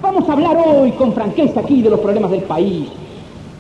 Vamos a hablar hoy con franqueza aquí de los problemas del país.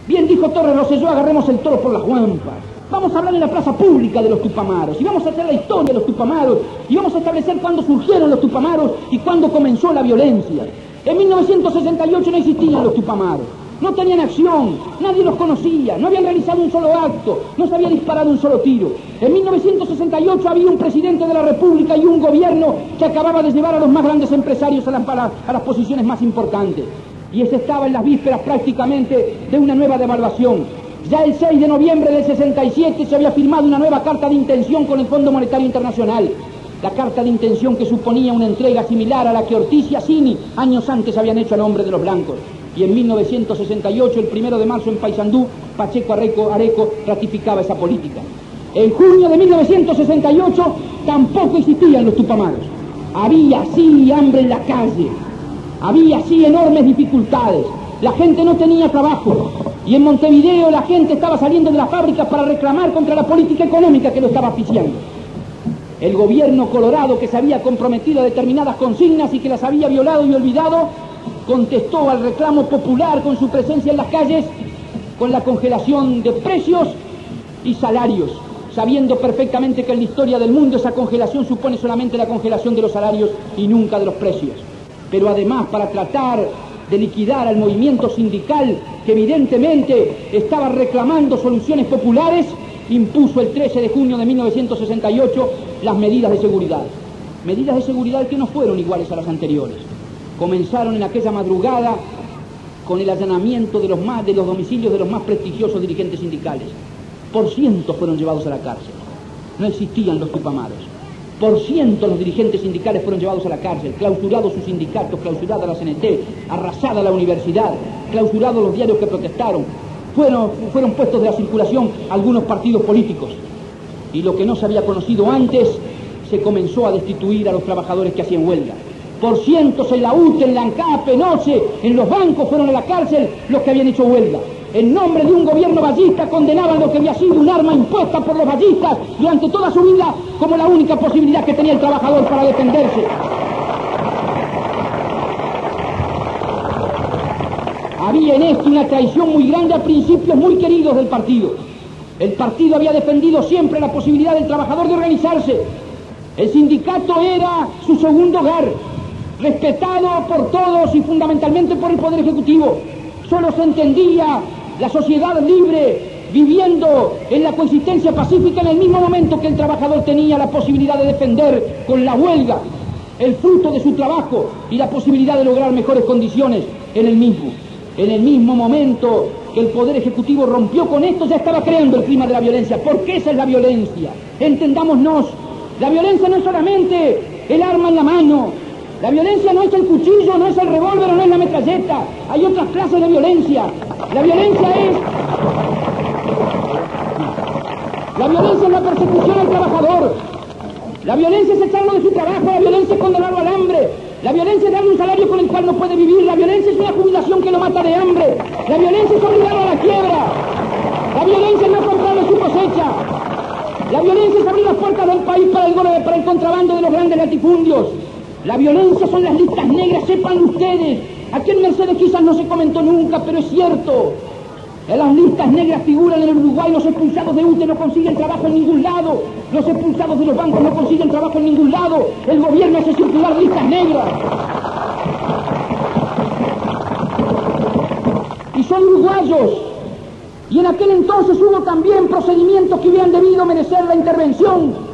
Bien dijo Torres Rosselló, agarremos el toro por las guampas. Vamos a hablar en la plaza pública de los Tupamaros, y vamos a hacer la historia de los Tupamaros, y vamos a establecer cuándo surgieron los Tupamaros y cuándo comenzó la violencia. En 1968 no existían los Tupamaros, no tenían acción, nadie los conocía, no habían realizado un solo acto, no se había disparado un solo tiro. En 1968 había un presidente de la República y un gobierno que acababa de llevar a los más grandes empresarios a las posiciones más importantes. Y ese estaba en las vísperas prácticamente de una nueva devaluación. Ya el 6 de noviembre del 67 se había firmado una nueva carta de intención con el Fondo Monetario Internacional. La carta de intención que suponía una entrega similar a la que Ortiz y Assini años antes habían hecho a nombre de los blancos. Y en 1968, el 1 de marzo en Paysandú, Pacheco Areco ratificaba esa política. En junio de 1968 tampoco existían los Tupamaros. Había sí hambre en la calle, había sí enormes dificultades. La gente no tenía trabajo. Y en Montevideo la gente estaba saliendo de las fábricas para reclamar contra la política económica que lo estaba asfixiando. El gobierno colorado, que se había comprometido a determinadas consignas y que las había violado y olvidado, contestó al reclamo popular con su presencia en las calles, con la congelación de precios y salarios, sabiendo perfectamente que en la historia del mundo esa congelación supone solamente la congelación de los salarios y nunca de los precios. Pero además, para tratar de liquidar al movimiento sindical, que evidentemente estaba reclamando soluciones populares, impuso el 13 de junio de 1968 las medidas de seguridad. Medidas de seguridad que no fueron iguales a las anteriores. Comenzaron en aquella madrugada con el allanamiento de los domicilios de los más prestigiosos dirigentes sindicales. Por cientos fueron llevados a la cárcel. No existían los Tupamaros. Por cientos los dirigentes sindicales fueron llevados a la cárcel, clausurados sus sindicatos, clausurada la CNT, arrasada la universidad, clausurados los diarios que protestaron. Fueron puestos de la circulación algunos partidos políticos. Y lo que no se había conocido antes, se comenzó a destituir a los trabajadores que hacían huelga. Por cientos en la UTE, en la ANCAP, en OCE, en los bancos fueron a la cárcel los que habían hecho huelga. En nombre de un gobierno vallista condenaban lo que había sido un arma impuesta por los vallistas durante toda su vida como la única posibilidad que tenía el trabajador para defenderse. Había en esto una traición muy grande a principios muy queridos del partido. El partido había defendido siempre la posibilidad del trabajador de organizarse. El sindicato era su segundo hogar, respetado por todos y fundamentalmente por el Poder Ejecutivo. Solo se entendía la sociedad libre, viviendo en la coexistencia pacífica en el mismo momento que el trabajador tenía la posibilidad de defender con la huelga el fruto de su trabajo y la posibilidad de lograr mejores condiciones en el mismo. En el mismo momento que el Poder Ejecutivo rompió con esto, ya estaba creando el clima de la violencia, porque esa es la violencia. Entendámonos, la violencia no es solamente el arma en la mano, la violencia no es el cuchillo, no es el revólver, no es la metralleta, hay otras clases de violencia. La violencia es la persecución al trabajador, la violencia es echarlo de su trabajo, la violencia es condenarlo al hambre, la violencia es darle un salario con el cual no puede vivir, la violencia es una jubilación que lo mata de hambre, la violencia es obligarlo a la quiebra, la violencia es no comprarle su cosecha, la violencia es abrir las puertas del país para el contrabando de los grandes latifundios. La violencia son las listas negras, sepan ustedes. Aquí en Mercedes quizás no se comentó nunca, pero es cierto. En las listas negras figuran en el Uruguay los expulsados de UTE no consiguen trabajo en ningún lado. Los expulsados de los bancos no consiguen trabajo en ningún lado. El gobierno hace circular listas negras. Y son uruguayos. Y en aquel entonces hubo también procedimientos que hubieran debido merecer la intervención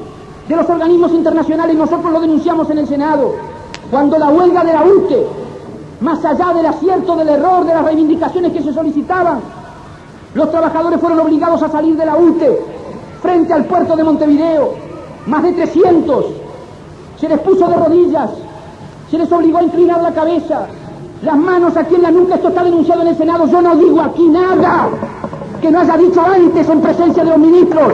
de los organismos internacionales. Nosotros lo denunciamos en el Senado. Cuando la huelga de la UTE, más allá del acierto, del error, de las reivindicaciones que se solicitaban, los trabajadores fueron obligados a salir de la UTE frente al puerto de Montevideo, más de 300, se les puso de rodillas, se les obligó a inclinar la cabeza, las manos aquí en la nuca. Esto está denunciado en el Senado. Yo no digo aquí nada que no haya dicho antes en presencia de los ministros.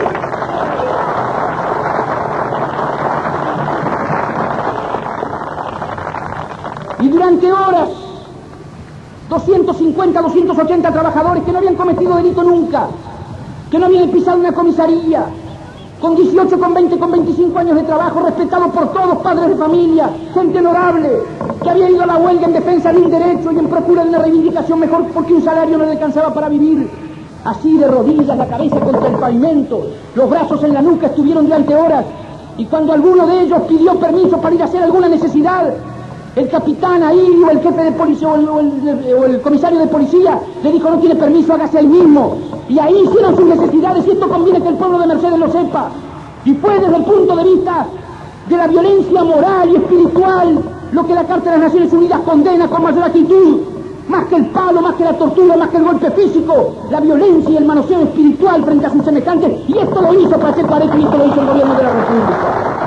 Y durante horas, 250, 280 trabajadores que no habían cometido delito nunca, que no habían pisado una comisaría, con 18, con 20, con 25 años de trabajo, respetado por todos, padres de familia, gente honorable, que había ido a la huelga en defensa de un derecho y en procura de una reivindicación mejor porque un salario no le alcanzaba para vivir. Así de rodillas, la cabeza contra el pavimento, los brazos en la nuca, estuvieron durante horas, y cuando alguno de ellos pidió permiso para ir a hacer alguna necesidad, el capitán ahí, o el jefe de policía, o el comisario de policía, le dijo: no tiene permiso, hágase él mismo. Y ahí hicieron sus necesidades, y esto conviene que el pueblo de Mercedes lo sepa. Y fue desde el punto de vista de la violencia moral y espiritual lo que la Carta de las Naciones Unidas condena con mayor actitud. Más que el palo, más que la tortura, más que el golpe físico, la violencia y el manoseo espiritual frente a sus semejantes. Y esto lo hizo Pacheco Areco, y esto lo hizo el gobierno de la República.